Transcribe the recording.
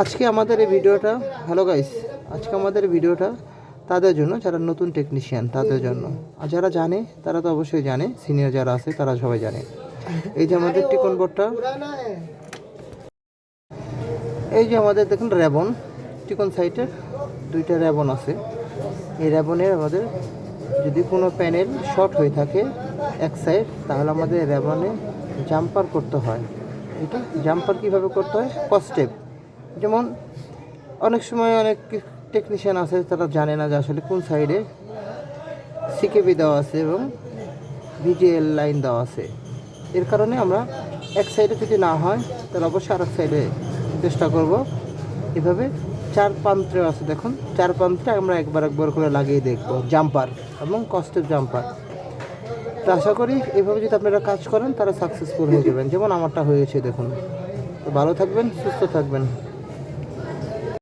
আজকে আমাদের এই ভিডিওটা হ্যালো গাইস, আজকে আমাদের ভিডিওটা তাদের জন্য যারা নতুন টেকনিশিয়ান, তাদের জন্য। আর যারা জানে তারা তো অবশ্যই জানে, সিনিয়র যারা আছে তারা সবাই জানে। এই যে আমাদের টিকন বোর্ডটা, এই যে আমাদের দেখুন র্যাবন, টিকন সাইটের দুইটা র্যাবন আছে। এই র্যাবনের আমাদের যদি কোনো প্যানেল শর্ট হয়ে থাকে এক সাইড, তাহলে আমাদের র্যাবনে জাম্পার করতে হয়। এটা জাম্পার কীভাবে করতে হয়, কস্টেপ। যেমন অনেক সময় অনেক টেকনিশিয়ান আছে তারা জানে না যে আসলে কোন সাইডে সিকেবি দেওয়া আছে এবং ভিজিএল লাইন দেওয়া আছে। এর কারণে আমরা এক সাইডে যদি না হয় তাহলে অবশ্যই আরেক সাইডে চেষ্টা করব। এভাবে চার প্রান্তে আছে, দেখুন চার প্রান্তে আমরা একবার করে লাগিয়ে দেখব জাম্পার এবং কস্টেপ জাম্পার। তো আশা করি এভাবে যদি আপনারা কাজ করেন তারা সাকসেসফুল হয়ে যাবেন, যেমন আমারটা হয়েছে দেখুন। তো ভালো থাকবেন, সুস্থ থাকবেন।